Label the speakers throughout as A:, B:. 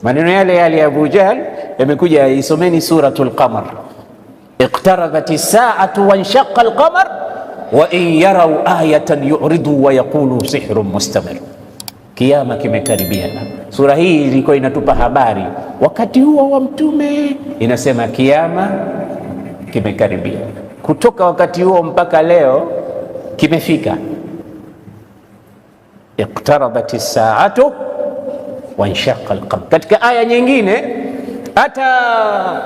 A: Maneno yale yale ya Abu Jahl yamekuja, isomeni suratul Qamar, iqtarabati saatu wanshaqa alqamar wa in yarau ayatan yu'ridu wa yaqulu sihrun mustamir. Kiyama kimekaribia. Sura hii ilikuwa inatupa habari wakati huo wa mtume, inasema kiyama kimekaribia. Kutoka wakati huo mpaka leo kimefika. Iqtarabati saatu wanshaqa alqamar. Katika aya nyingine, ata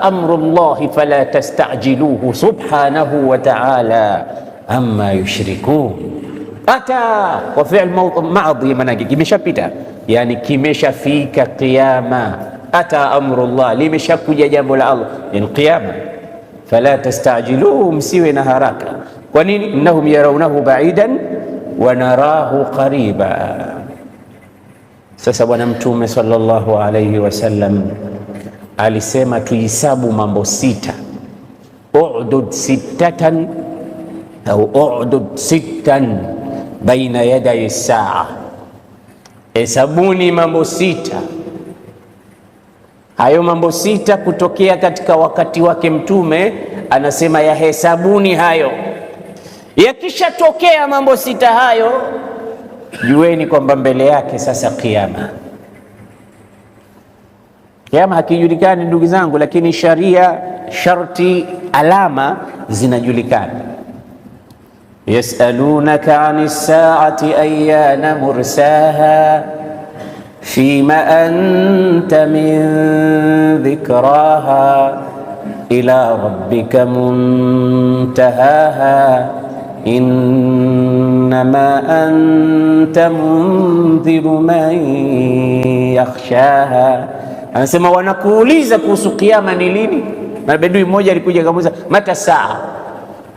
A: amrullahi fala tastajiluhu subhanahu wa ta'ala amma yushrikun. Ata wa fi'l madhi, manake kimeshapita, yani kimeshafika qiyama. Ata amrullah, limeshakuja jambo la Allah, yani qiyama. Fala tastajiluhu, msiwe na haraka. Kwa nini? Innahum yarawnahu ba'idan wa narahu qariba. Sasa Bwana Mtume sallallahu alayhi wasallam alisema tuhisabu mambo sita, udud sittatan au udud sittan baina yaday saa, hesabuni mambo sita. Hayo mambo sita kutokea katika wakati wake Mtume anasema ya hesabuni hayo. Yakishatokea mambo sita hayo, jueni kwamba mbele yake sasa kiyama. Kiyama hakijulikani ndugu zangu, lakini sharia, sharti, alama zinajulikana. Yasalunaka anis saati ayyana mursaha fima anta min dhikraha ila rabbika muntahaha innama anta mundhiru man yakhshaha. Anasema wanakuuliza kuhusu kiyama ni lini. Na bedui mmoja alikuja akamuuliza mata saa,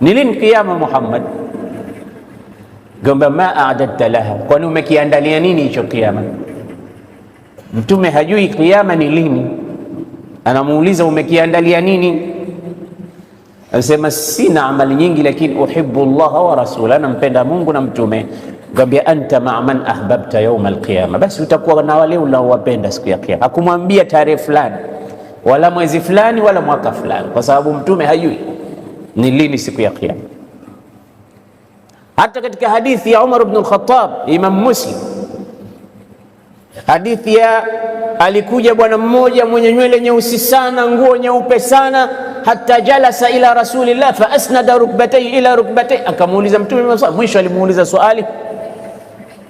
A: ni lini kiyama Muhammad? Gamba ma a'dadta laha, kwani umekiandalia nini hicho kiyama? Mtume hajui kiyama ni lini, anamuuliza umekiandalia nini? Anasema sina amali nyingi, lakini uhibbu Allah wa rasulahu, nampenda Mungu na mtume. Gambia anta ma'a man ahbabta yawm al-qiyama, basi utakuwa na wale unaowapenda siku ya kiyama. Hakumwambia tarehe fulani wala mwezi fulani wala mwaka fulani, kwa sababu mtume hajui ni lini siku ya kiyama. Hata katika hadithi ya Umar ibn al-Khattab, Imam Muslim, hadithi ya alikuja bwana mmoja mwenye nywele nyeusi sana, nguo nyeupe sana, hata jalasa ila rasulillah fa asnada rukbatayhi ila rukbatayhi, akamuuliza mtume. Mwisho alimuuliza swali,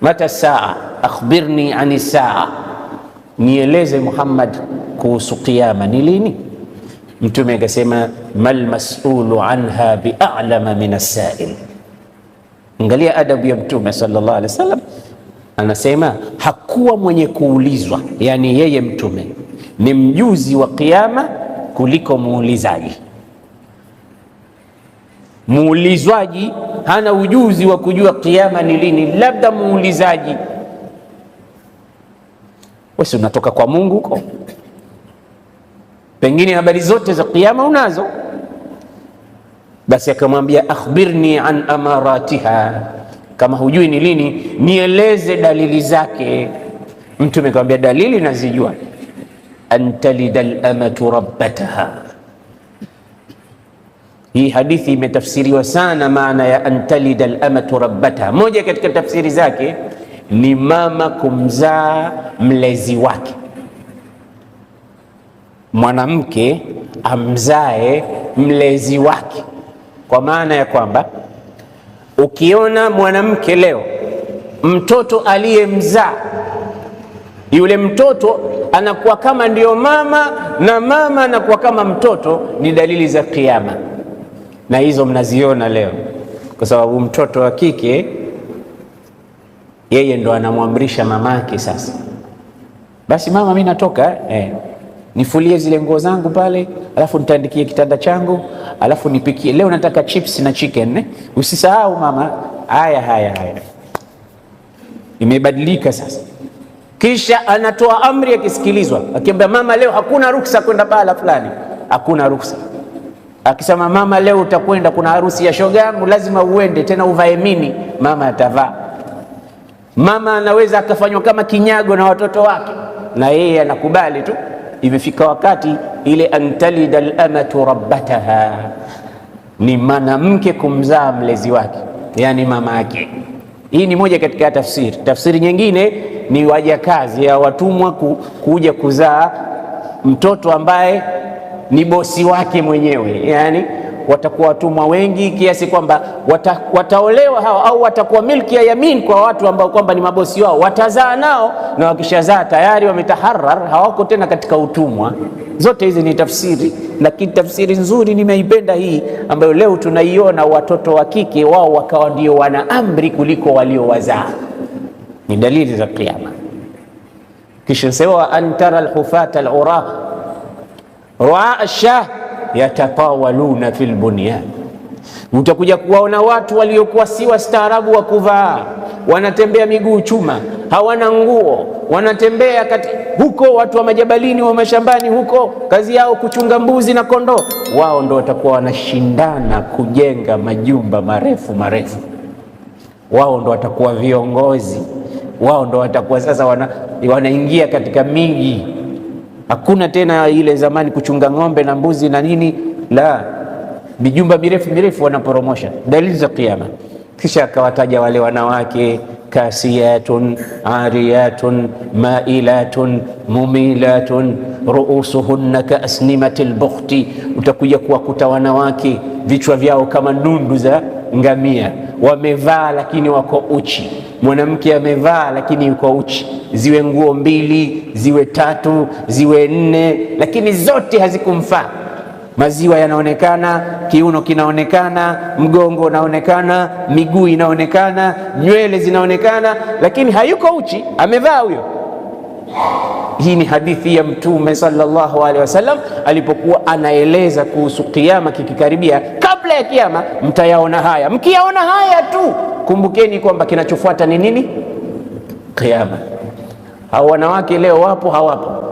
A: mata saa akhbirni ani saa, nieleze Muhammad kuhusu kiyama ni lini? Mtume akasema mal mas'ulu anha bi'alama min as-sa'il. Angalia adabu ya Mtume sallallahu alaihi wasallam, anasema hakuwa mwenye kuulizwa, yani yeye Mtume ni mjuzi wa kiyama kuliko muulizaji. Muulizwaji hana ujuzi wa kujua kiyama ni lini, labda muulizaji. Wewe unatoka kwa Mungu huko, pengine habari zote za kiyama unazo. Basi akamwambia akhbirni an amaratiha, kama hujui ni lini nieleze dalili zake. Mtume akamwambia dalili nazijua, antalida al-amatu rabbataha. Hii hadithi imetafsiriwa sana maana ya antalida al-amatu rabbataha. Moja katika tafsiri zake ni mama kumzaa mlezi wake, mwanamke amzae mlezi wake, kwa maana ya kwamba ukiona mwanamke leo mtoto aliyemzaa, yule mtoto anakuwa kama ndio mama na mama anakuwa kama mtoto, ni dalili za kiyama. Na hizo mnaziona leo, kwa sababu mtoto wa kike yeye ndo anamwamrisha mamake. Sasa basi mama, mimi natoka nifulie zile nguo zangu pale, alafu nitaandikie kitanda changu, alafu nipikie leo, nataka chips na chicken, usisahau mama. Haya, imebadilika sasa. Kisha anatoa amri akisikilizwa, akiambia mama, leo hakuna ruksa kwenda pahala fulani, hakuna ruksa. Akisema mama, leo utakwenda, kuna harusi ya shoga yangu, lazima uende, tena uvae mini, mama atavaa. Mama anaweza akafanywa kama kinyago na watoto wake, na yeye anakubali tu. Imefika wakati ile antalida al-amatu rabbataha, ni mwanamke kumzaa mlezi wake, yani mama yake. Hii ni moja katika tafsiri. Tafsiri nyingine ni wajakazi ya watumwa kuja kuzaa mtoto ambaye ni bosi wake mwenyewe, yani watakuwa watumwa wengi kiasi kwamba wataolewa hao, au watakuwa milki ya yamin kwa watu ambao kwamba ni mabosi wao, watazaa nao, na wakishazaa tayari wametaharar, hawako tena katika utumwa. Zote hizi ni tafsiri, lakini tafsiri nzuri nimeipenda hii ambayo leo tunaiona, watoto wa kike wao wakawa ndio wana amri kuliko waliowazaa. Ni dalili za kiyama. Kisha sewa antara alhufata alura ru'a ash-shah yatatawaluna fil bunyan, utakuja kuwaona watu waliokuwa si wastaarabu wa kuvaa, wanatembea miguu chuma, hawana nguo, wanatembea huko. Watu wa majabalini wa mashambani huko, kazi yao kuchunga mbuzi na kondoo, wao ndo watakuwa wanashindana kujenga majumba marefu marefu, wao ndo watakuwa viongozi, wao ndo watakuwa sasa wanaingia katika miji. Hakuna tena ile zamani kuchunga ng'ombe na mbuzi na nini, la, mijumba mirefu mirefu wanaporomosha. Dalili za kiyama. Kisha akawataja wale wanawake, kasiyatun ariyatun mailatun mumilatun ruusuhunna kaasnimatil bukhti, utakuja kuwakuta wanawake vichwa vyao kama nundu za ngamia, wamevaa lakini wako uchi. Mwanamke amevaa lakini yuko uchi, ziwe nguo 2, ziwe 3, ziwe 4, lakini zote hazikumfaa. Maziwa yanaonekana, kiuno kinaonekana, mgongo unaonekana, miguu inaonekana, nywele zinaonekana, lakini hayuko uchi, amevaa huyo. Hii ni hadithi ya Mtume sallallahu alaihi wasallam alipokuwa anaeleza kuhusu kiyama kikikaribia. Kabla ya kiyama mtayaona haya, mkiyaona haya tu kumbukeni kwamba kinachofuata ni nini? Kiyama. Hao wanawake leo wapo hawapo?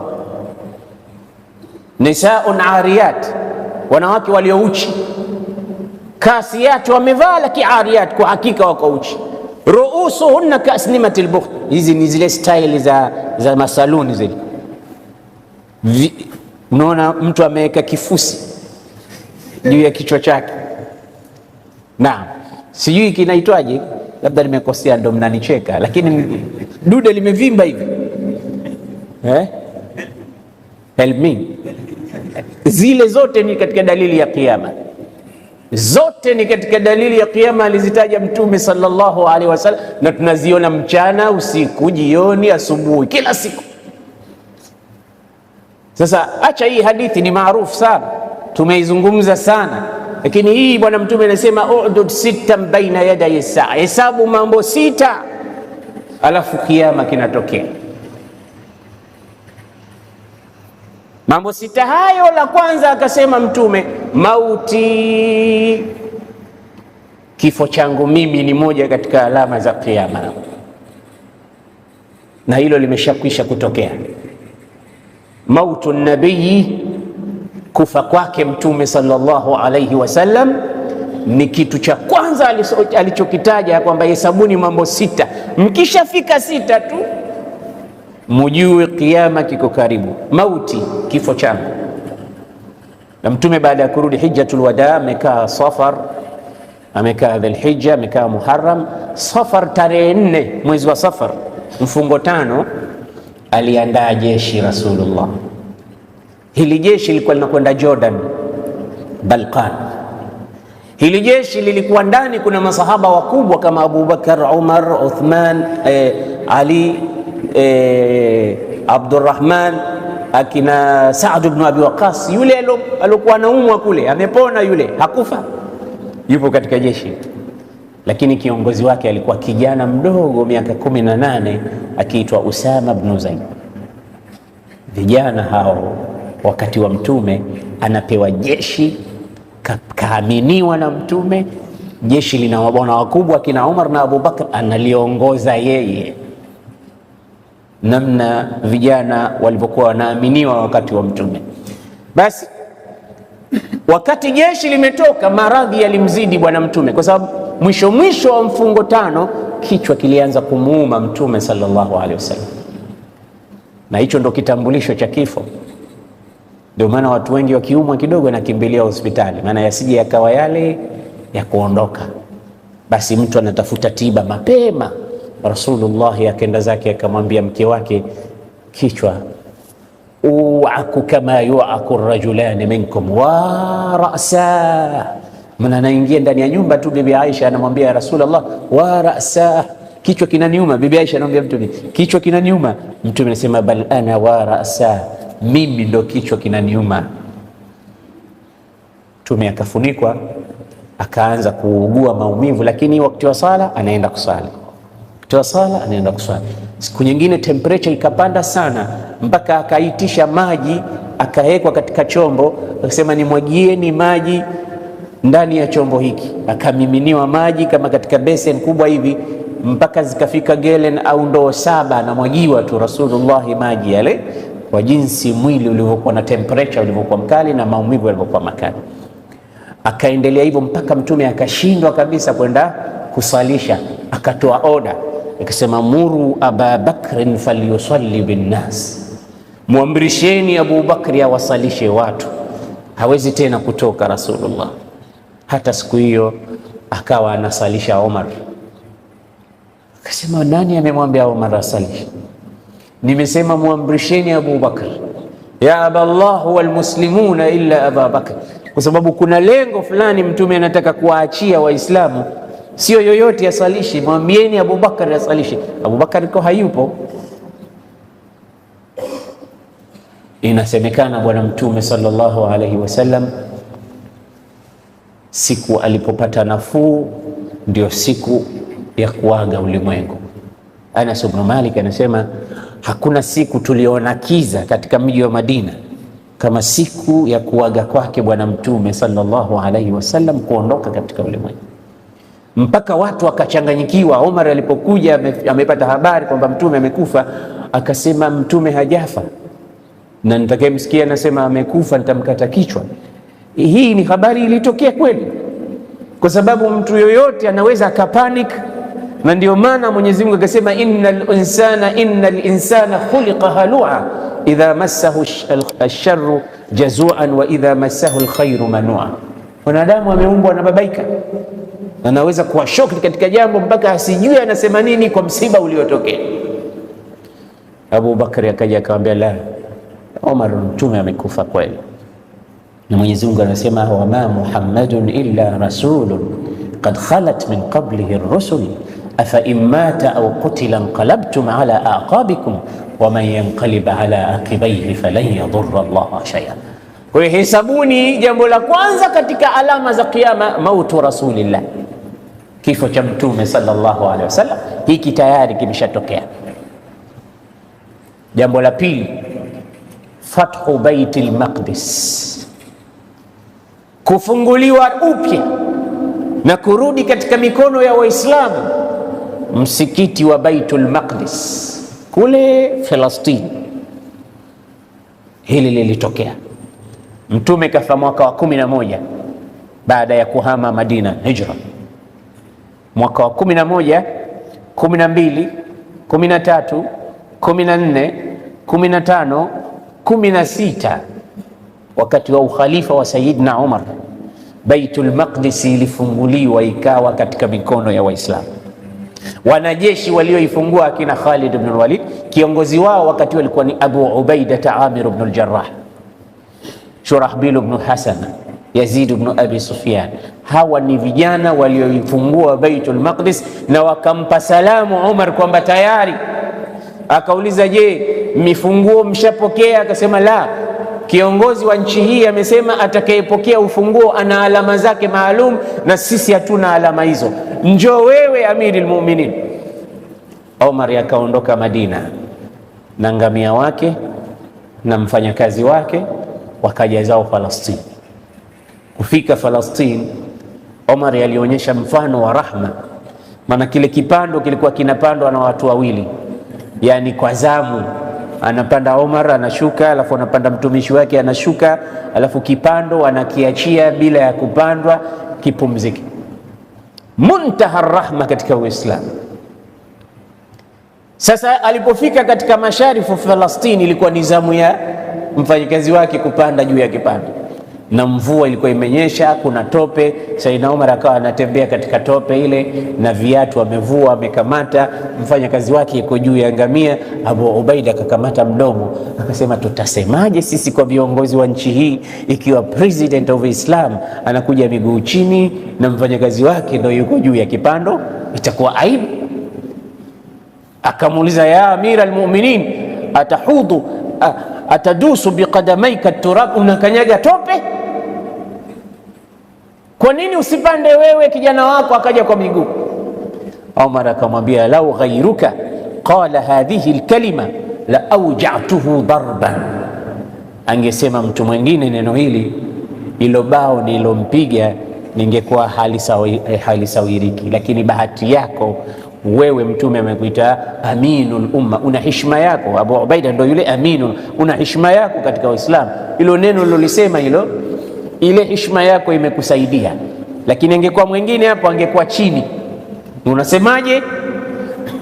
A: Nisaun ariyat, wanawake waliouchi. Kasiyat, wamevaa lakini ariyat, kwa hakika wako uchi. Ruusuhunna kaasnimatil bukht, hizi ni zile style za masaluni zile. Unaona mtu ameweka kifusi juu ya kichwa chake. Naam, sijui kinaitwaje, labda nimekosea ndo mnanicheka, lakini dude limevimba hivi helmi. Zile zote ni katika dalili ya kiyama, zote ni katika dalili ya kiyama alizitaja Mtume sallallahu alaihi wasallam, na tunaziona mchana, usiku, jioni, asubuhi, kila siku. Sasa acha hii hadithi ni maarufu sana, tumeizungumza sana, lakini hii bwana Mtume anasema udud 6 baina yaday saa, hesabu mambo 6 alafu kiyama kinatokea. Mambo 6 hayo, la kwanza akasema Mtume, mauti, kifo changu mimi ni moja katika alama za kiyama, na hilo limeshakwisha kutokea. Mautu nabii, kufa kwake Mtume sallallahu alaihi wasallam ni kitu cha kwanza alichokitaja, kwamba hesabuni mambo 6, mkishafika 6 tu mujue kiyama kiko karibu. Mauti, kifo changu. Na Mtume baada ya kurudi hijjatul wada amekaa Safar, amekaa Dhulhijja, amekaa Muharram. Safar, tarehe 4 mwezi wa Safar, mfungo 5, aliandaa jeshi Rasulullah. Hili jeshi lilikuwa linakwenda Jordan, Balkan. Hili jeshi lilikuwa ndani kuna masahaba wakubwa kama Abu Bakar, Umar, Uthman, Ali, Abdurrahman, akina Saad ibn Abi Waqas. Yule alikuwa anaumwa kule, amepona, yule hakufa, yupo katika jeshi. Lakini kiongozi wake alikuwa kijana mdogo, miaka 18, akiitwa Usama ibn Zaid. Vijana hao wakati wa Mtume anapewa jeshi, kaaminiwa na Mtume. Jeshi lina mabwana wakubwa kina Umar na Abu Bakar, analiongoza yeye. Namna vijana walivyokuwa wanaaminiwa wakati wa Mtume. Basi wakati jeshi limetoka, maradhi yalimzidi bwana Mtume, kwa sababu mwisho wa mfungo 5 kichwa kilianza kumuuma Mtume sallallahu alaihi wasallam. na hicho ndo kitambulisho cha kifo. Ndio maana watu wengi wakiumwa kidogo nakimbilia hospitali, maana yasije yakawa yale ya kuondoka. Basi mtu anatafuta tiba mapema. Rasulullah akaenda zake akamwambia mke wake, kichwa uaku kama yuaku rajulani minkum wa ra'sa. Maana anaingia ndani ya nyumba tu, bibi Aisha anamwambia Rasulullah, wa ra'sa, kichwa kinaniuma. Bibi Aisha anamwambia Mtume, kichwa kinaniuma. Mtume anasema bal ana wa ra'sa, mimi ndo kichwa kinaniuma. Mtume akafunikwa, akaanza kuugua maumivu, lakini wakati wa sala anaenda kusali, wakati wa sala anaenda kusali. Siku nyingine temperature ikapanda sana mpaka akaitisha maji, akawekwa katika chombo, akasema nimwagieni maji ndani ya chombo hiki. Akamiminiwa maji kama katika besen kubwa hivi, mpaka zikafika gelen au ndoo 7, anamwagiwa tu Rasulullah maji yale, kwa jinsi mwili ulivyokuwa na temperature ulivyokuwa mkali na maumivu yalivyokuwa makali. Akaendelea hivyo mpaka Mtume akashindwa kabisa kwenda kusalisha, akatoa oda, akasema muru Aba Bakrin falyusalli bin nas, muamrisheni Abu Bakri awasalishe watu. Hawezi tena kutoka Rasulullah. Hata siku hiyo akawa anasalisha Omar. Akasema nani amemwambia Omar asalishe? Nimesema muamrisheni Abu Bakr, ya Aballah wal muslimuna illa Aba Bakr, kwa sababu kuna lengo fulani Mtume anataka kuwaachia Waislamu, sio yoyote asalishi, mwambieni Abu Bakr asalishi. Abu Bakr ko hayupo. Inasemekana bwana Mtume sallallahu alaihi wasallam siku alipopata nafuu ndio siku ya kuaga ulimwengu. Anas ibn Malik anasema hakuna siku tuliona kiza katika mji wa Madina kama siku ya kuaga kwake bwana Mtume sallallahu alaihi wasallam, kuondoka katika ulimwengu, mpaka watu wakachanganyikiwa. Umar alipokuja amepata habari kwamba Mtume amekufa, akasema Mtume hajafa, na nitakayemsikia anasema amekufa nitamkata kichwa. Hii ni habari ilitokea kweli, kwa sababu mtu yoyote anaweza akapanic, na ndio maana Mwenyezi Mungu akasema innal insana khuliqa halua idha massahu ash-sharru jazuan wa idha massahu al-khairu manua. Wanadamu ameumbwa na babaika, anaweza kuwa shoki katika jambo mpaka asijue anasema nini kwa msiba uliotokea. Abu Bakari akaja akamwambia, la Umar, Mtume amekufa kweli, na Mwenyezi Mungu anasema wama Muhammadun illa rasulun qad khalat min qablihi ar-rusul afa immata aw qutila inqalabtum ala aqabikum waman yanqalib ala aqibaihi falan yadurra Allah shay'an. Kwa hiyo hesabuni, jambo la kwanza katika alama za kiyama mautu rasulillah, kifo cha Mtume sallallahu alaihi wasallam. Hiki tayari kimeshatokea. Jambo la pili, fathu Baitul Maqdis, kufunguliwa upya na kurudi katika mikono ya Waislamu msikiti wa Baitul Maqdis kule Palestina. Hili lilitokea. Mtume kafa mwaka wa 11 baada ya kuhama Madina hijra. Mwaka wa 11, 12, 13, 14, 15, 16, wakati wa ukhalifa wa Sayyidina Umar, Baitul Maqdis ilifunguliwa ikawa katika mikono ya Waislamu. Wanajeshi walioifungua akina Khalid ibn Walid, kiongozi wao wakati walikuwa ni Abu Ubaida Amir ibn al-Jarrah, Shurahbil ibn Hasan, Yazid ibn Abi Sufyan. Hawa ni vijana walioifungua Baitul Maqdis na wakampa salamu Umar kwamba tayari. Akauliza, je, mifunguo mshapokea? Akasema la, kiongozi wa nchi hii amesema atakayepokea ufunguo ana alama zake maalum na sisi hatuna alama hizo, njoo wewe Amirul Mu'minin. Umar akaondoka Madina na ngamia wake na mfanyakazi wake, wakaja zao Palestina. Kufika Palestina, Umar alionyesha mfano wa rahma, maana kile kipando kilikuwa kinapandwa na watu wawili, yani kwa zamu. Anapanda Umar anashuka, alafu anapanda mtumishi wake anashuka, alafu kipando anakiachia bila ya kupandwa kipumzike. Muntaha rahma katika Uislamu. Sasa alipofika katika masharifu Falastini, ilikuwa ni zamu ya mfanyikazi wake kupanda juu ya kipanda, na mvua ilikuwa imenyesha, kuna tope. Saidina Umar akawa anatembea katika tope ile na viatu amevua, amekamata. Mfanyakazi wake yuko juu ya ngamia. Abu Ubaida akakamata mdomo, akasema tutasemaje sisi kwa viongozi wa nchi hii ikiwa president of Islam anakuja miguu chini na mfanyakazi wake ndio yuko juu ya kipando? Itakuwa aibu. Akamuuliza, ya amira almu'minin, atahudhu atadusu biqadamaika turab, unakanyaga tope? Kwa nini usipande wewe kijana wako akaja kwa miguu? Umar akamwambia, lau ghayruka qala hadhihi alkalima la awja'tuhu darban, angesema mtu mwingine neno hili, ilo bao nilompiga ningekuwa halisawiriki. Lakini bahati yako wewe, Mtume amekuita aminul umma, una heshima yako. Abu Ubaida ndio yule aminul, una heshima yako katika Uislamu. Ilo neno lilolisema hilo, ile heshima yako imekusaidia. Lakini angekuwa mwingine hapo angekuwa chini. Unasemaje?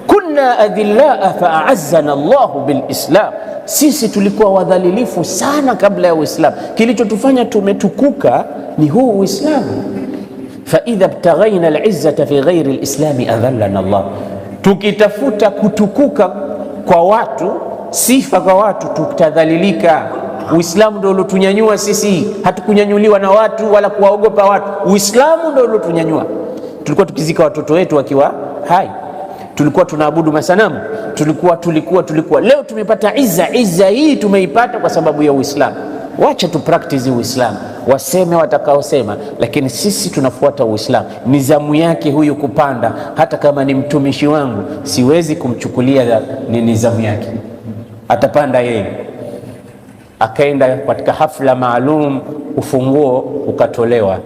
A: kunna adhillaa fa'azzana Allahu bilislam, sisi tulikuwa wadhalilifu sana kabla ya Uislamu, kilichotufanya tumetukuka ni huu Uislamu. faidha btaghaina alizzata fi ghairi alislami adhallana Allah, tukitafuta kutukuka kwa watu, sifa kwa watu, tutadhalilika. Uislamu ndio ulotunyanyua sisi, hatukunyanyuliwa na watu wala kuwaogopa watu. Uislamu ndio ulotunyanyua. Tulikuwa tukizika watoto wetu wakiwa hai, tulikuwa tunaabudu masanamu, tulikuwa. Leo tumepata izza hii tumeipata kwa sababu ya Uislamu. Wacha tu practice Uislamu, waseme watakaosema, lakini sisi tunafuata Uislamu. Nizamu yake huyu kupanda, hata kama ni mtumishi wangu siwezi kumchukulia ni nizamu yake, atapanda yeye. Akaenda katika hafla maalum, ufunguo ukatolewa.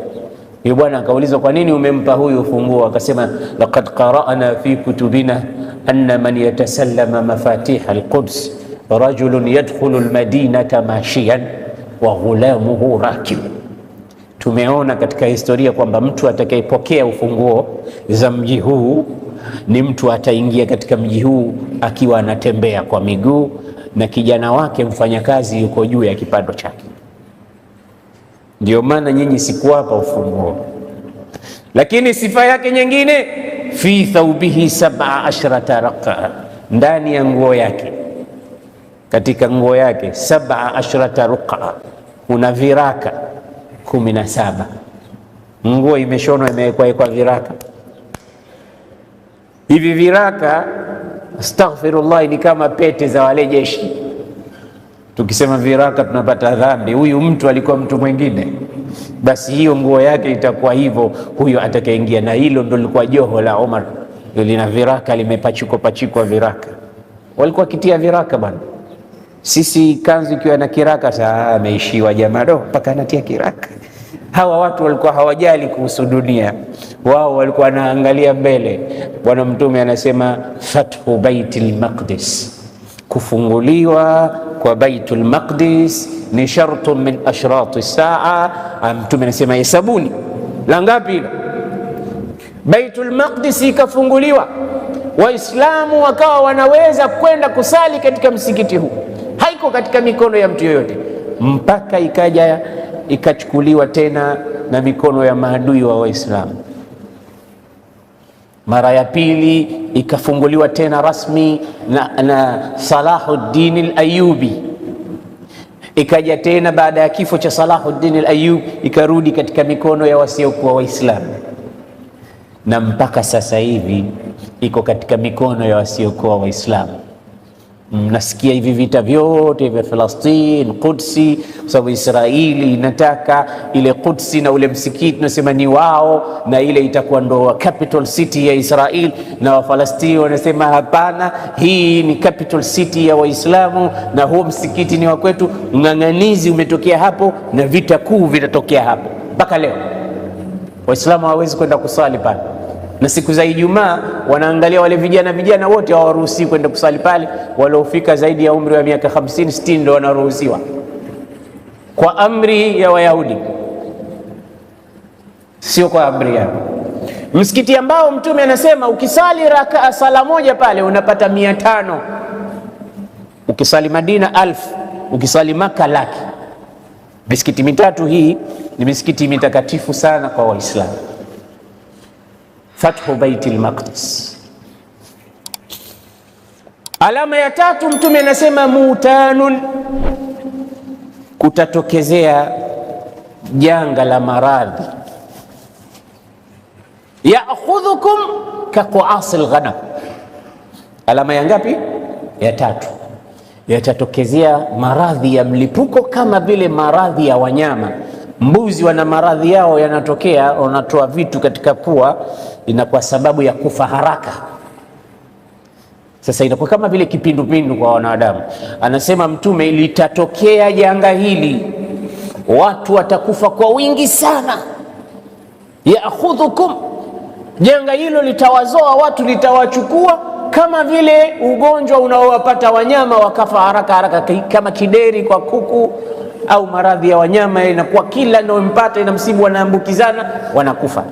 A: Yule bwana akaulizwa, kwa nini umempa huyu ufunguo? Akasema, laqad qara'na fi kutubina anna man yatasallama mafatih alquds rajulun yadkhulu almadinata mashiyan wa ghulamuhu rakib. Tumeona katika historia kwamba mtu atakayepokea ufunguo za mji huu ni mtu ataingia katika mji huu akiwa anatembea kwa miguu na kijana wake mfanyakazi yuko juu ya kipando chake. Ndio maana nyinyi sikuwapa ufunguo. Lakini sifa yake nyingine, fi thawbihi 17 raqa, ndani ya nguo yake, katika nguo yake 17 raqa, una viraka 17. Nguo imeshonwa imewekwa viraka. Hivi viraka, astaghfirullah, ni kama pete za wale jeshi. Tukisema viraka tunapata dhambi. Huyu mtu alikuwa mtu mwingine, basi hiyo nguo yake itakuwa hivyo, huyo atakayeingia. Na hilo ndo lilikuwa joho la Umar, lina viraka, limepachikwa viraka. Walikuwa kitia viraka bwana. Sisi kanzu ikiwa na kiraka, saa ameishiwa jamaa, do mpaka anatia kiraka. Hawa watu walikuwa hawajali kuhusu dunia, wao walikuwa wanaangalia mbele. Bwana Mtume anasema fathu Baitul Maqdis, kufunguliwa kwa Baitul Maqdis ni shartun min ashrati saa. Mtume anasema hesabuni la ngapi hilo. Baitul Maqdis ikafunguliwa, Waislamu wakawa wanaweza kwenda kusali katika msikiti huu, haiko katika mikono ya mtu yoyote, mpaka ikaja ikachukuliwa tena na mikono ya maadui wa Waislamu. Mara ya pili ikafunguliwa tena rasmi na Salahuddin al-Ayyubi. Ikaja tena baada ya kifo cha Salahuddin al-Ayyubi, ikarudi katika mikono ya wasiokuwa Waislamu, na mpaka sasa hivi iko katika mikono ya wasiokuwa Waislamu. Mnasikia hivi vita vyote vya Falastini, Qudsi, kwa sababu Israeli inataka ile Qudsi na ule msikiti nasema ni wao, na ile itakuwa ndo capital city ya Israeli, na Wafalastini wanasema hapana, hii ni capital city ya Waislamu na huo msikiti ni wa kwetu. Ng'ang'anizi umetokea hapo na vita kuu vitatokea hapo. Mpaka leo Waislamu hawawezi kwenda kusali pale, na siku za Ijumaa wanaangalia wale vijana wote hawaruhusiwi kwenda kusali pale. Waliofika zaidi ya umri wa miaka 50 60 ndio wanaruhusiwa kwa amri ya Wayahudi, sio kwa amri yao. msikiti ambao Mtume anasema ukisali rakaa sala moja pale unapata 500, ukisali Madina 1000, ukisali Maka laki. Misikiti mitatu hii ni misikiti mitakatifu sana kwa Waislamu. Fathu Baitul Maqdis. Alama ya tatu Mtume anasema mutanun, kutatokezea janga la maradhi. Ya'khudhukum kaqu'asil ghanam. Alama ya ngapi? Ya tatu. Yatatokezea maradhi ya mlipuko kama vile maradhi ya wanyama. Mbuzi wana maradhi yao yanatokea, wanatoa vitu katika pua, inakuwa sababu ya kufa haraka. Sasa inakuwa kama vile kipindupindu kwa wanadamu. Anasema Mtume, litatokea janga hili, watu watakufa kwa wingi sana. Ya'khudhukum, janga hilo litawazoa watu, litawachukua kama vile ugonjwa unaowapata wanyama wakafa haraka haraka, kama kideri kwa kuku au maradhi ya wanyama, inakuwa kila inayompata inamsibu, wanaambukizana, wanakufa.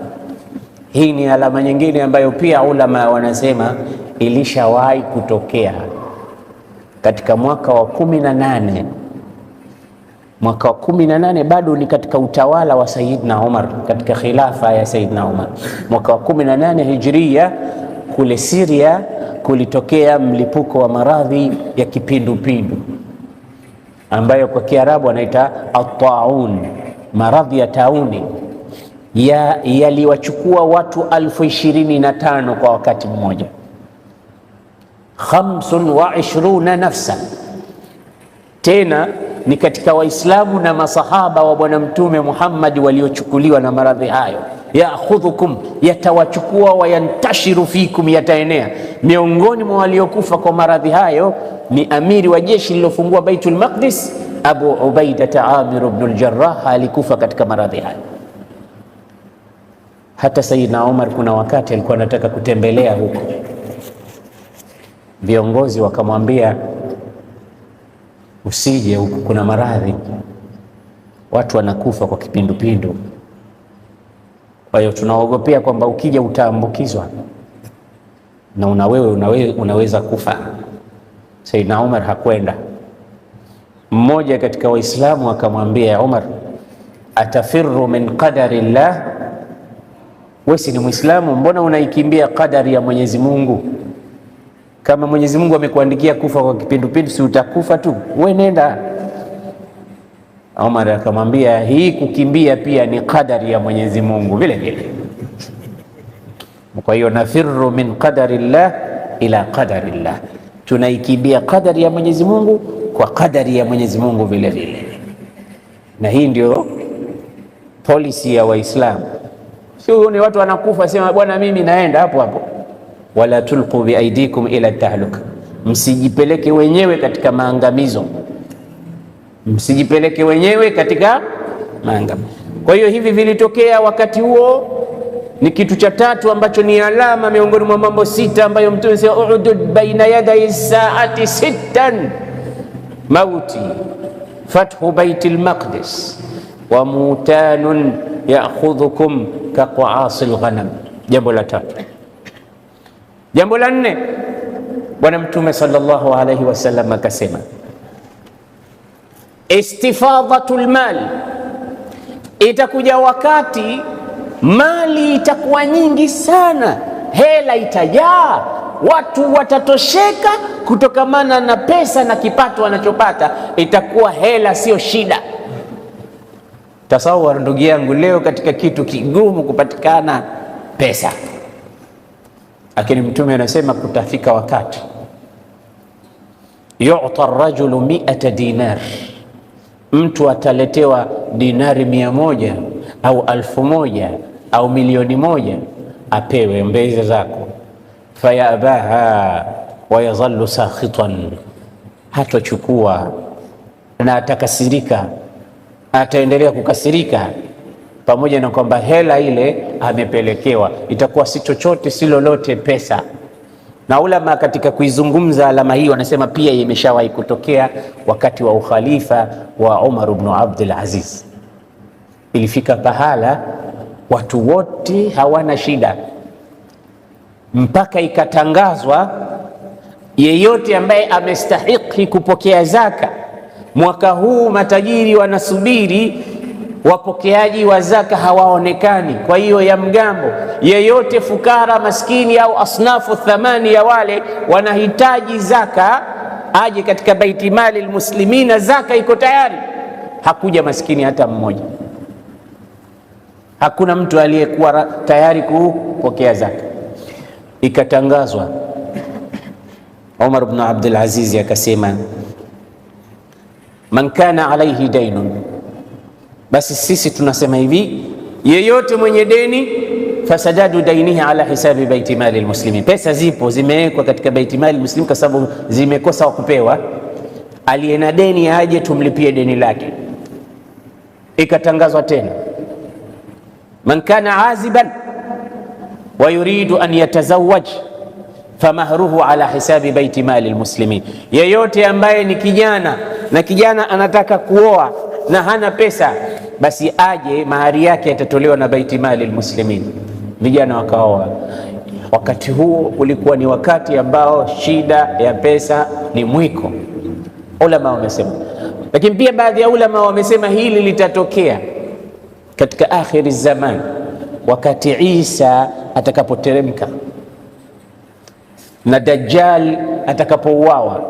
A: Hii ni alama nyingine ambayo pia ulama wanasema ilishawahi kutokea katika mwaka wa 18. Mwaka wa 18 bado ni katika utawala wa Sayyidina Umar, katika khilafa ya Sayyidina Umar. Mwaka wa 18 Hijria, kule Syria kulitokea mlipuko wa maradhi ya kipindupindu ambayo kwa Kiarabu wanaita at-taun, maradhi ya tauni. Yaliwachukua watu 25,000 kwa wakati mmoja, 25 nafsa. Tena ni katika Waislamu na masahaba wa Bwana Mtume Muhammad waliochukuliwa na maradhi hayo. Ya'khudhukum, yatawachukua, wayantashiru fikum, yataenea. Miongoni mwa waliokufa kwa maradhi hayo ni amiri wa jeshi lilofungua Baitul Maqdis, Abu Ubaida Amir ibn al-Jarrah, alikufa katika maradhi hayo. Hata Sayyidina Umar kuna wakati alikuwa anataka kutembelea huko, viongozi wakamwambia usije huko, kuna maradhi, watu wanakufa kwa kipindupindu, kwa hiyo tunaogopea kwamba ukija utaambukizwa na unaweza kufa. Sayyidina Umar hakwenda. Mmoja katika Waislamu akamwambia Umar, atafirru min qadari llah, wewe si ni Muislamu, mbona unaikimbia qadari ya Mwenyezi Mungu? Kama Mwenyezi Mungu amekuandikia kufa kwa kipindupindu, si utakufa tu, wewe nenda. Umar akamwambia, hii kukimbia pia ni qadari ya Mwenyezi Mungu vile vile. Kwa hiyo nafirru min qadari llah ila qadari llah, tunaikimbia qadari ya Mwenyezi Mungu kwa qadari ya Mwenyezi Mungu vile vile. Na hii ndio policy ya Waislamu. Sio ni watu wanakufa sema bwana mimi naenda hapo hapo. Wala tulqu biaidikum ila tahluka, msijipeleke wenyewe katika maangamizo, msijipeleke wenyewe katika maangamizo. Kwa hiyo hivi vilitokea wakati huo. Ni kitu cha tatu ambacho ni alama miongoni mwa mambo 6 ambayo Mtume sema udud baina yaday saati 6, mauti, fathu Baitul Maqdis, wa mutanun ya'khudhukum kaqa'asil ghanam. Jambo la 3. Jambo la 4, Bwana Mtume sallallahu alayhi wasallam akasema istifadhatul mal, itakuja wakati mali itakuwa nyingi sana, hela itajaa, watu watatosheka kutokamana na pesa na kipato wanachopata, itakuwa hela sio shida. Tasawwar ndugu yangu, leo katika kitu kigumu kupatikana pesa, lakini Mtume anasema kutafika wakati yu'ta ar-rajulu 100 dinar, mtu ataletewa dinari 100 au 1000 au milioni 1, apewe mbeze zako. Fayabaha wa yazallu sakhitan, hatochukua na atakasirika, ataendelea kukasirika, pamoja na kwamba hela ile amepelekewa itakuwa si chochote si lolote pesa. Na ulama katika kuizungumza alama hii wanasema pia imeshawahi kutokea wakati wa ukhalifa wa Umar ibn Abdul Aziz. Ilifika pahala watu wote hawana shida, mpaka ikatangazwa yeyote ambaye amestahiki kupokea zaka mwaka huu, matajiri wanasubiri, wapokeaji wa zaka hawaonekani. Kwa hiyo ya mgambo, yeyote fukara, maskini au asnafu thamani ya wale wanahitaji zaka, aje katika baiti mali almuslimina, zaka iko tayari. Hakuja maskini hata mmoja, hakuna mtu aliyekuwa tayari kupokea zaka. Ikatangazwa, Umar ibn Abdul Aziz akasema, man kana alayhi daynun, basi sisi tunasema hivi, yeyote mwenye deni, fasadadu dainihi ala hisabi baiti mali almuslimin, pesa zipo zimewekwa katika baiti mali almuslimin kwa sababu zimekosa kupewa, aliye na deni aje tumlipie deni lake. Ikatangazwa tena, man kana aziban wa yuridu an yatazawwaj famahruhu ala hisabi baiti mali almuslimin, yeyote ambaye ni kijana na kijana anataka kuoa na hana pesa, basi aje, mahari yake yatatolewa na baiti mali almuslimin. Vijana wakaoa. Wakati huo ulikuwa ni wakati ambao shida ya pesa ni mwiko, ulama wamesema. Lakini pia baadhi ya ulama wamesema hili litatokea katika akhiri zaman, wakati Isa atakapoteremka na Dajjal atakapouawa.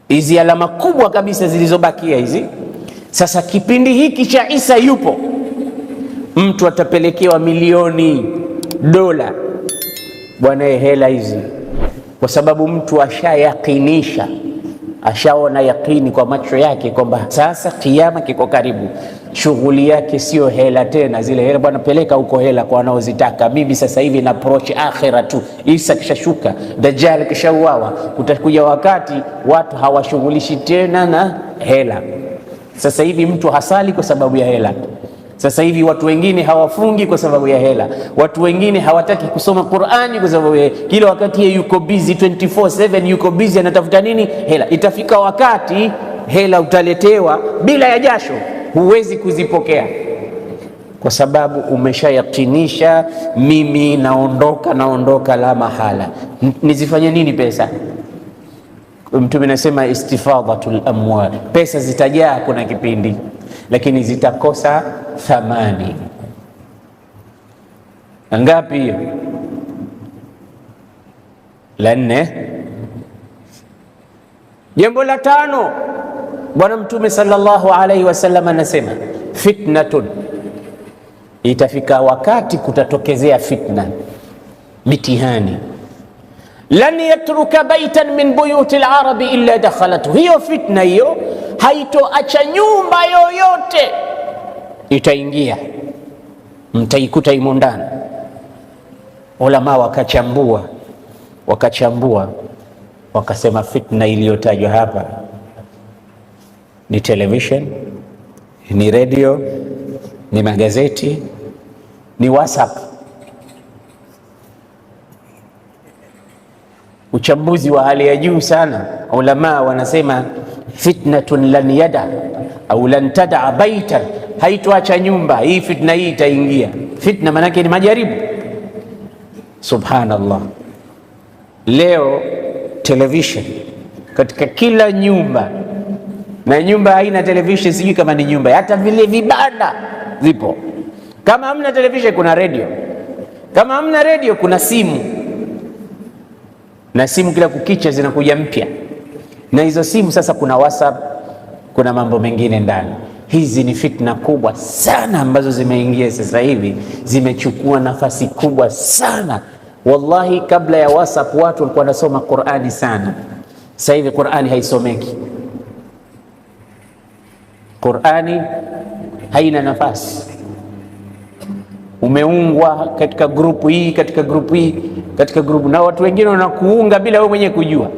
A: Hizi alama kubwa kabisa zilizobakia hizi. Sasa kipindi hiki cha Isa yupo, mtu atapelekewa milioni dola, bwana, hela hizi, kwa sababu mtu ashayakinisha, ashaona yakini kwa macho yake kwamba sasa kiyama kiko karibu. Shughuli yake sio hela tena, zile hela bwana, peleka huko hela kwa wanaozitaka. Mimi sasa hivi na approach akhira tu. Isa kishashuka, Dajjal kishauawa, kutakuja wakati watu hawashughulishi tena na hela. Sasa hivi mtu hasali kwa sababu ya hela. Sasa hivi watu wengine hawafungi kwa sababu ya hela. Watu wengine hawataki kusoma Qur'ani kwa sababu ya kila wakati yeye yuko busy 24/7, yuko busy anatafuta nini? Hela. Itafika wakati hela utaletewa bila ya jasho, huwezi kuzipokea kwa sababu umeshayakinisha, mimi naondoka la mahala. Nizifanye nini pesa? Mtume anasema istifadhatul amwal, pesa zitajaa kuna kipindi, lakini zitakosa thamani. Ngapi hiyo? La nne. Jambo la tano, Bwana Mtume sallallahu alaihi wasallam anasema fitnatun, itafika wakati kutatokezea fitna, mitihani. Lan yatruka baitan min buyuti al-arabi illa dakhalatu, hiyo fitna hiyo haitoacha nyumba yoyote, itaingia, mtaikuta imo ndani. Ulama wakachambua wakasema fitna iliyotajwa hapa ni television, ni radio, ni magazeti, ni WhatsApp. Uchambuzi wa hali ya juu sana. Ulama wanasema fitnatun lan yada au lan tada baitan, haitoacha nyumba hii. Fitna hii itaingia. Fitna manake ni majaribu. Subhanallah, leo television katika kila nyumba, na nyumba haina television sijui kama ni nyumba. Hata vile vibanda zipo. Kama hamna television kuna radio, kama hamna radio kuna simu, na simu kila kukicha zinakuja mpya, na hizo simu sasa kuna WhatsApp, kuna mambo mengine ndani. Hizi ni fitna kubwa sana ambazo zimeingia sasa hivi, zimechukua nafasi kubwa sana. Wallahi, kabla ya WhatsApp watu walikuwa wanasoma Qur'ani sana. Sasa hivi Qur'ani haisomeki, Qur'ani haina nafasi. Umeungwa katika grupu hii, katika grupu hii, katika grupu, na watu wengine wanakuunga bila wewe mwenyewe kujua.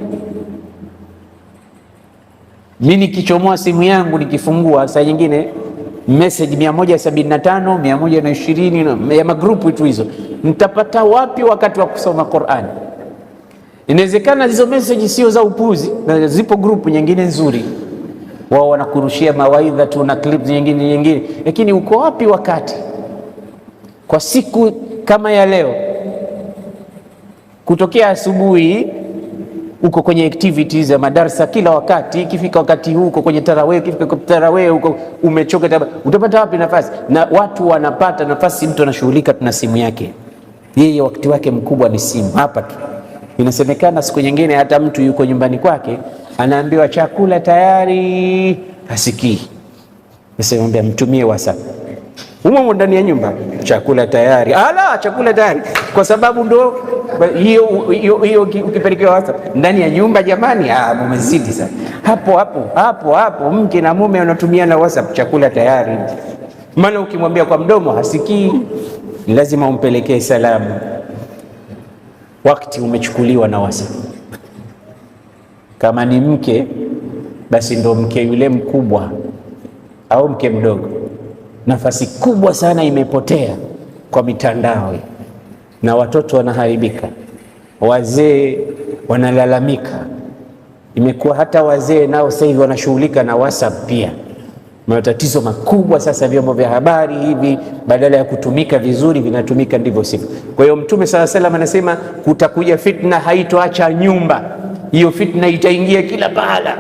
A: Mimi nikichomoa simu yangu nikifungua, saa nyingine message 175, 120 ya magrupu tu hizo, nitapata wapi wakati wa kusoma Qur'an? Inawezekana hizo message sio za upuzi, na zipo grupu nyingine nzuri, wao wanakurushia mawaidha tu na clips nyingine, lakini uko wapi wakati? Kwa siku kama ya leo kutokea asubuhi uko kwenye activities za madarasa kila wakati, ikifika wakati huu uko kwenye tarawih, ikifika kwa tarawih uko umechoka, utapata wapi nafasi? Na watu wanapata nafasi, mtu anashughulika na simu yake, yeye wakati wake mkubwa ni simu hapa tu. Inasemekana siku nyingine hata mtu yuko nyumbani kwake anaambiwa chakula tayari, hasikii. Nisemwambia mtumie WhatsApp humo ndani ya nyumba, chakula tayari, chakula tayari, kwa sababu ndo hiyo ukipelekewa WhatsApp ndani ya nyumba, jamani, mumezidi sana. Hapo mke na mume wanatumia na WhatsApp, chakula tayari. Maana ukimwambia kwa mdomo hasikii, lazima umpelekee salamu. Wakati umechukuliwa na WhatsApp. Kama ni mke, basi ndo mke yule mkubwa au mke mdogo, nafasi kubwa sana imepotea kwa mitandao, na watoto wanaharibika, wazee wanalalamika. Imekuwa hata wazee nao sasa hivi wanashughulika na WhatsApp pia. Matatizo makubwa sasa, vyombo vya habari hivi badala ya kutumika vizuri vinatumika ndivyo sivyo. Kwa hiyo Mtume sallallahu alaihi wasallam anasema kutakuja fitna, haitoacha nyumba. Hiyo fitna itaingia kila pahala,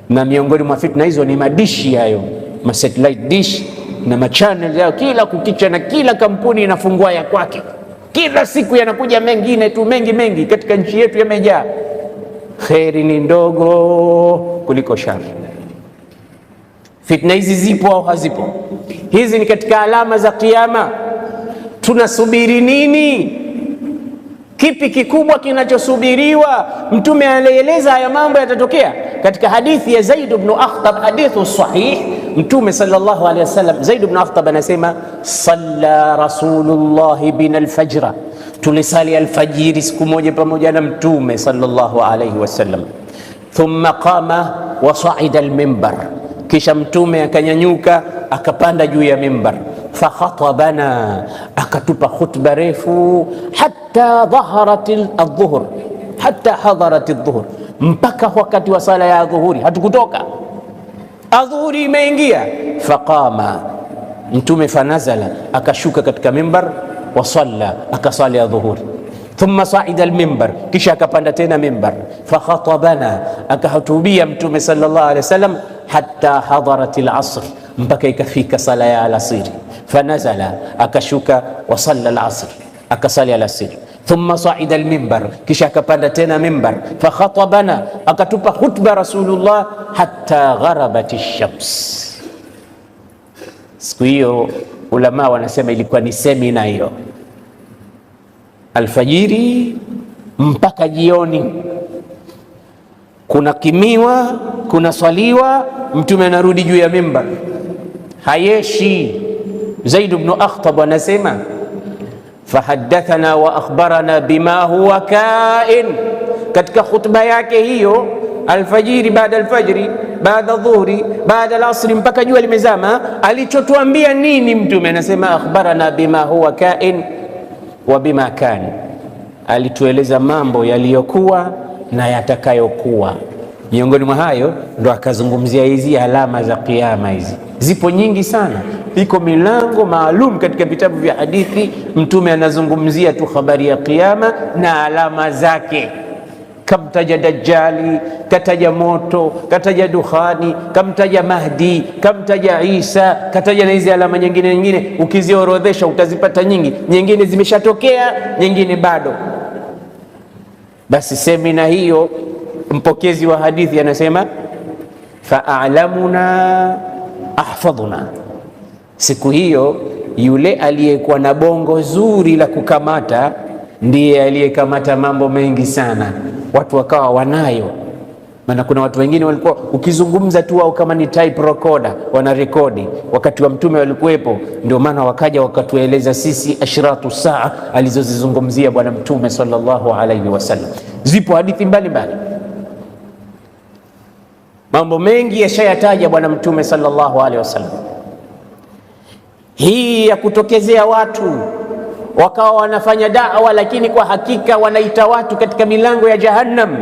A: na miongoni mwa fitna hizo ni madishi hayo, ma satellite dish na ma channel yao, kila kukicha na kila kampuni inafungua ya kwake. Kila siku yanakuja mengine tu, mengi katika nchi yetu yamejaa. Kheri ni ndogo kuliko shari. Fitna hizi zipo au hazipo? Hizi ni katika alama za kiyama. Tunasubiri nini? Kipi kikubwa kinachosubiriwa? Mtume alieleza haya mambo yatatokea katika hadithi ya Zaid ibn Akhtab, hadithu sahih. Mtume sallallahu alaihi wasallam, Zaid ibn Akhtab anasema, salla Rasulullah bina alfajra, tulisali alfajiri siku moja pamoja na Mtume sallallahu alaihi wasallam. Thumma qama wa sa'ida almimbar, kisha Mtume akanyanyuka akapanda juu ya mimbar. Fakhatabana, akatupa khutba refu, hatta dhaharat adh-dhuhr, hatta hadarat adh-dhuhr, mpaka wakati wa sala ya dhuhuri hatukutoka, adhuhuri imeingia. Faqama Mtume, fanazala, akashuka katika mimbar, wasalla, akasali ya dhuhuri. Thumma sa'ida al-mimbar, kisha akapanda tena mimbar. Fakhatabana, akahutubia Mtume sallallahu alaihi wasallam, hatta hadarat al-asr, mpaka ikafika sala ya alasiri. Fanazala, akashuka, wasalla al-asr, akasali alasiri. Thumma sa'ida al-mimbar, kisha akapanda tena mimbar. Fakhatabana, akatupa khutba Rasulullah, hatta gharabat ash-shams. Siku hiyo ulama wanasema ilikuwa ni semina hiyo, alfajiri mpaka jioni, kuna kimiwa, kuna swaliwa, Mtume anarudi juu ya mimbar, hayeshi. Zaid ibn Akhtab anasema, fahaddathana wa akhbarana bima huwa kain. Katika khutba yake hiyo alfajiri, baada alfajiri, baada dhuhuri, baada alasri, mpaka jua limezama, alichotuambia nini Mtume? Anasema, akhbarana bima huwa kain wa bima kan, alitueleza mambo yaliyokuwa na yatakayokuwa. Miongoni mwa hayo ndo akazungumzia hizi alama za kiyama. Hizi zipo nyingi sana, iko milango maalum katika vitabu vya hadithi. Mtume anazungumzia tu habari ya kiyama na alama zake. Kamtaja Dajjali, kataja moto, kataja dukhani, kamtaja Mahdi, kamtaja Isa, kataja na hizi alama nyingine. Ukiziorodhesha utazipata nyingi, nyingine zimeshatokea, nyingine bado. Basi semina hiyo, mpokezi wa hadithi anasema, fa'alamuna ahfadhuna. Siku hiyo yule aliyekuwa na bongo zuri la kukamata ndiye aliyekamata mambo mengi sana, watu wakawa wanayo. Maana kuna watu wengine walikuwa ukizungumza tu, au kama ni type recorder wanarekodi. Wakati wa Mtume walikuwepo, ndio maana wakaja wakatueleza sisi ashratu saa alizozizungumzia Bwana Mtume sallallahu alaihi wasallam. Zipo hadithi mbalimbali, mambo mengi yashayataja Bwana Mtume sallallahu alaihi wasallam. Hii ya kutokezea watu wakawa wanafanya da'wa, lakini kwa hakika wanaita watu katika milango ya Jahannam,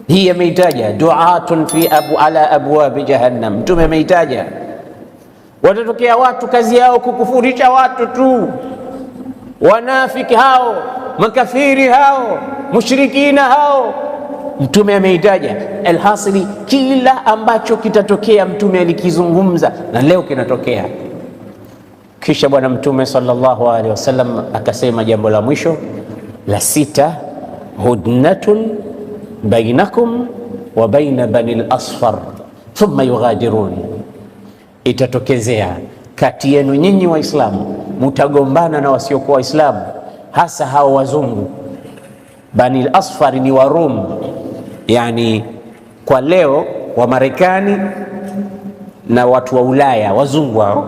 A: hii ameitaja du'atun fi ala abwab Jahannam. Mtume ameitaja watatokea watu kazi yao kukufurisha watu tu, wanafiki hao, makafiri hao, mushrikina hao, Mtume ameitaja. Alhasili, kila ambacho kitatokea Mtume alikizungumza na leo kinatokea. Kisha Bwana Mtume sallallahu alaihi wasallam akasema jambo la mwisho la sita, hudnatun bainakum wa baina bani al-asfar thumma yughadirun, itatokezea kati yenu nyinyi Waislamu, mutagombana na wasiokuwa Waislamu, hasa hao wazungu. Bani al-asfar ni Warum, yani kwa leo wa Marekani na watu wa Ulaya, wazungu hao.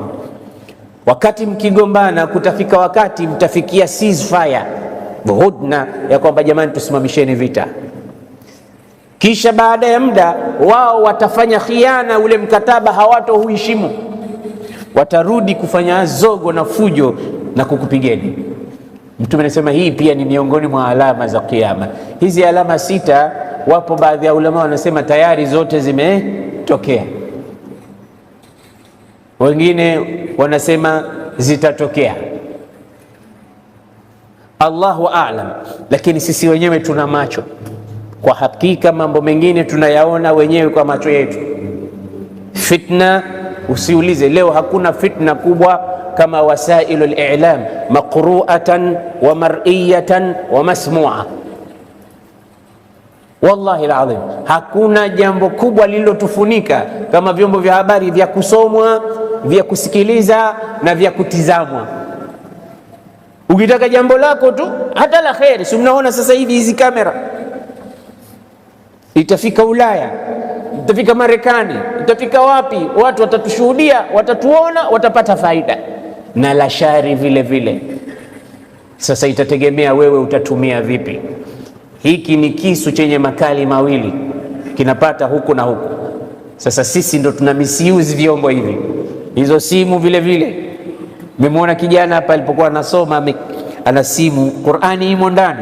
A: Wakati mkigombana, kutafika wakati mtafikia ceasefire, hudna, ya kwamba jamani, tusimamisheni vita. Kisha baada ya muda wao watafanya khiana, ule mkataba hawatohuheshimu, watarudi kufanya zogo na fujo na kukupigeni. Mtume anasema hii pia ni miongoni mwa alama za Kiyama. Hizi alama sita, wapo baadhi ya ulama wanasema tayari zote zimetokea, wengine wanasema zitatokea. Allahu a'lam, lakini sisi wenyewe tuna macho. Kwa hakika mambo mengine tunayaona wenyewe kwa macho yetu. Fitna, usiulize leo, hakuna fitna kubwa kama wasailu al-i'lam, maqru'atan wa mar'iyatan wa masmu'a. Wallahi alazim, hakuna jambo kubwa lililotufunika kama vyombo vya habari vya kusomwa, vya kusikiliza na vya kutizamwa. Ukitaka jambo lako tu hata la kheri, si mnaona sasa hivi hizi kamera, itafika Ulaya, itafika Marekani, itafika wapi, watu watatushuhudia, watatuona, watapata faida, na la shari vile vile. Sasa itategemea wewe utatumia vipi. Hiki ni kisu chenye makali mawili, kinapata huku na huku. Sasa sisi ndo tuna misuse vyombo hivi. Hizo simu vile vile, nimemwona kijana hapa alipokuwa anasoma, ana simu, Qur'ani imo ndani.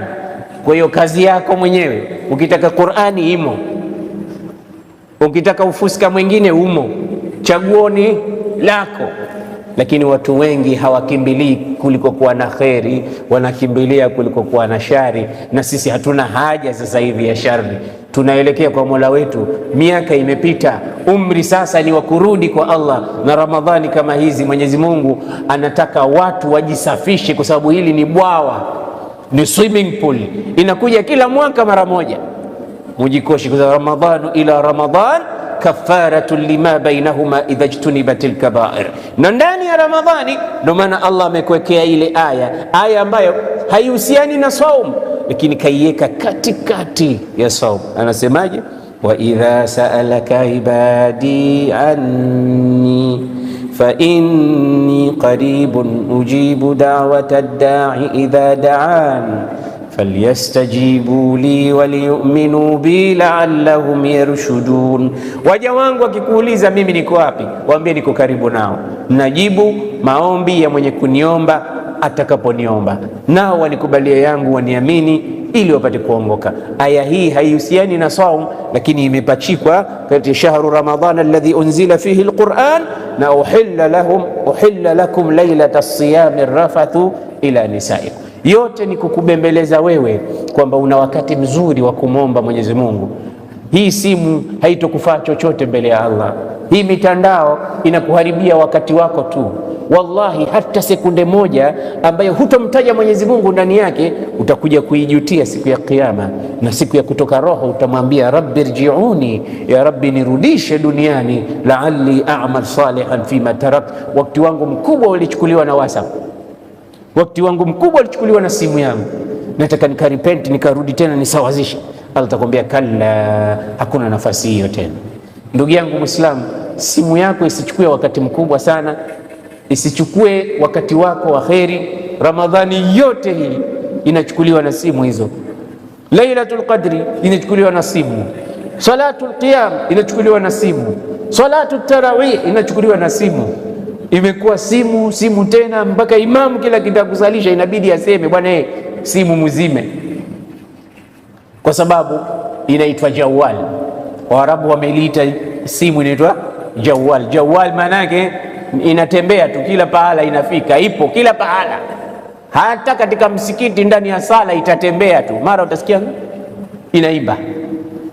A: Kwa hiyo kazi yako mwenyewe, ukitaka Qur'ani imo, ukitaka ufuska mwingine umo, chaguoni lako. Lakini watu wengi hawakimbilii kuliko kuwa na kheri, wanakimbilia kuliko kuwa na shari. Na sisi hatuna haja sasa hivi ya shari, tunaelekea kwa Mola wetu. Miaka imepita, umri sasa ni wa kurudi kwa Allah. Na Ramadhani kama hizi, Mwenyezi Mungu anataka watu wajisafishe, kwa sababu hili ni bwawa, ni swimming pool, inakuja kila mwaka mara moja. Mujikoshi kwa Ramadhanu ila Ramadhan kafaratu lima bainahuma idha jtunibatil kabair. Na ndani ya Ramadhani ndio maana Allah amekuwekea ile aya ambayo haihusiani na saum, lakini kaiweka katikati ya saum. Anasemaje? wa idha sa'alaka ibadi anni fa inni qaribun ujibu da'wata ad-da'i idha da'an falyastajibu li waliyu'minu bi la'allahum yarshudun. Waja wangu wakikuuliza mimi niko wapi, waambie niko karibu nao, najibu maombi ya mwenye kuniomba atakaponiomba, nao wanikubalia yangu, waniamini ili wapate kuongoka. Aya hii haihusiani na saum, lakini imepachikwa katika shahru Ramadhan alladhi unzila fihi alquran, na uhilla lakum laylata as-siyami rafathu ila nisaikum. Yote ni kukubembeleza wewe kwamba una wakati mzuri wa kumwomba Mwenyezi Mungu. Hii simu haitokufaa chochote mbele ya Allah. Hii mitandao inakuharibia wakati wako tu. Wallahi, hata sekunde moja ambayo hutomtaja Mwenyezi Mungu ndani yake, utakuja kuijutia siku ya Kiyama. Na siku ya kutoka roho utamwambia Rabbi rji'uni, ya Rabbi nirudishe duniani, la'alli a'mal salihan fima tarak. Wakati wangu mkubwa ulichukuliwa na WhatsApp, wakati wangu mkubwa ulichukuliwa na simu yangu, nataka nikarepent, nikarudi tena nisawazishe. Allah atakwambia kalla, hakuna nafasi hiyo tena. Ndugu yangu Muislamu, simu yako isichukue wakati mkubwa sana, isichukue wakati wako wa kheri. Ramadhani yote hii inachukuliwa na simu hizo. Lailatul Qadri inachukuliwa na simu, Salatul Qiyam inachukuliwa na simu, Salatul Tarawih inachukuliwa na simu. Imekuwa simu tena, mpaka imamu kila kitakusalisha inabidi aseme bwana, simu muzime, kwa sababu inaitwa jawal. Waarabu wameliita simu inaitwa jawal. Jawal maana yake inatembea tu kila pahala, inafika, ipo kila pahala. Hata katika msikiti ndani ya sala itatembea tu, mara utasikia inaimba,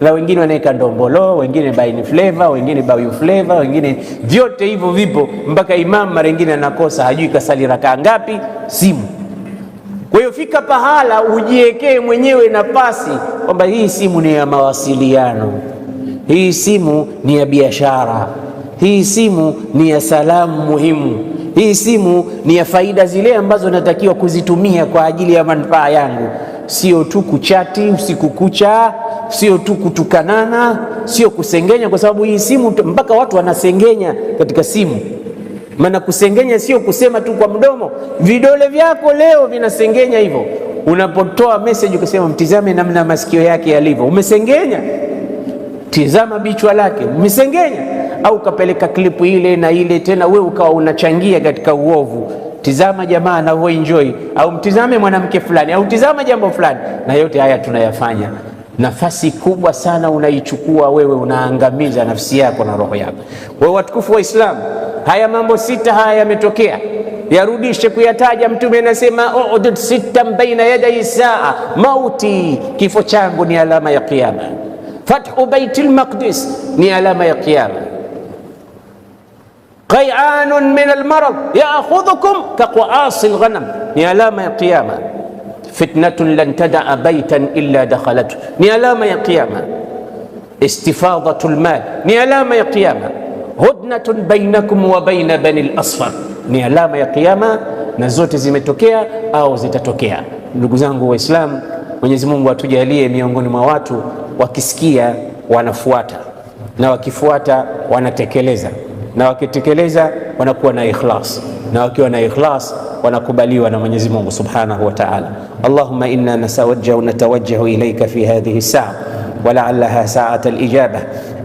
A: na wengine wanaeka ndombolo, wengine baini flavor, wengine bayu flavor, wengine vyote hivyo vipo, mpaka imam mara nyingine anakosa, hajui kasali rakaa ngapi, simu. Kwa hiyo fika pahala ujiwekee mwenyewe nafasi kwamba hii simu ni ya mawasiliano, hii simu ni ya biashara, hii simu ni ya salamu muhimu, hii simu ni ya faida zile ambazo natakiwa kuzitumia kwa ajili ya manufaa yangu, sio tu kuchati usiku kucha, sio tu kutukanana, sio kusengenya, kwa sababu hii simu mpaka watu wanasengenya katika simu. Maana kusengenya sio kusema tu kwa mdomo, vidole vyako leo vinasengenya hivyo. Unapotoa message ukisema mtizame namna masikio yake yalivyo, umesengenya. Tizama bichwa lake, umesengenya. Au kapeleka klipu ile na ile tena, wewe ukawa unachangia katika uovu. Tizama jamaa anavyo enjoy, au mtizame mwanamke fulani, au tizama jambo fulani. Na yote haya tunayafanya, nafasi kubwa sana unaichukua wewe, unaangamiza nafsi yako na roho yako. Kwa watukufu wa Islam, haya mambo sita haya yametokea, yarudishe kuyataja. Mtume anasema udud sittan baina yaday saa, mauti, kifo changu ni alama ya kiyama. Fathu Baitul Maqdis ni alama ya kiyama. Qay'anun min almarad ya'khudhukum kaqa'asi alghanam ni alama ya kiyama. Fitnatun lan tada'a baytan illa dakhalatu ni alama ya kiyama. Istifadatul mal ni alama ya kiyama. Hudnatun bainakum wa baina bani al-asfar ni alama ya kiyama, na zote zimetokea au zitatokea. Ndugu zangu Waislamu, Mwenyezi Mungu atujalie miongoni mwa watu wakisikia wanafuata, na wakifuata wanatekeleza, na wakitekeleza wanakuwa na ikhlas, na wakiwa na ikhlas wanakubaliwa na Mwenyezi Mungu Subhanahu wa Ta'ala. Allahumma inna natawajjahu ilayka fi hadhihi as-sa'a ولعلها ساعة الإجابة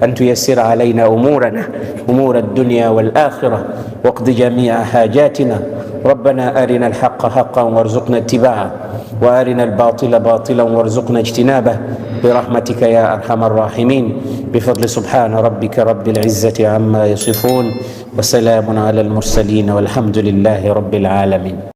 A: أن تيسر علينا أمورنا أمور الدنيا والآخرة واقض جميع حاجاتنا. ربنا أرنا الحق حقا وارزقنا اتباعه وأرنا الباطل باطلا وارزقنا اجتنابه برحمتك يا أرحم الراحمين. بفضل سبحان ربك رب العزة عما يصفون وسلام على المرسلين والحمد لله رب العالمين.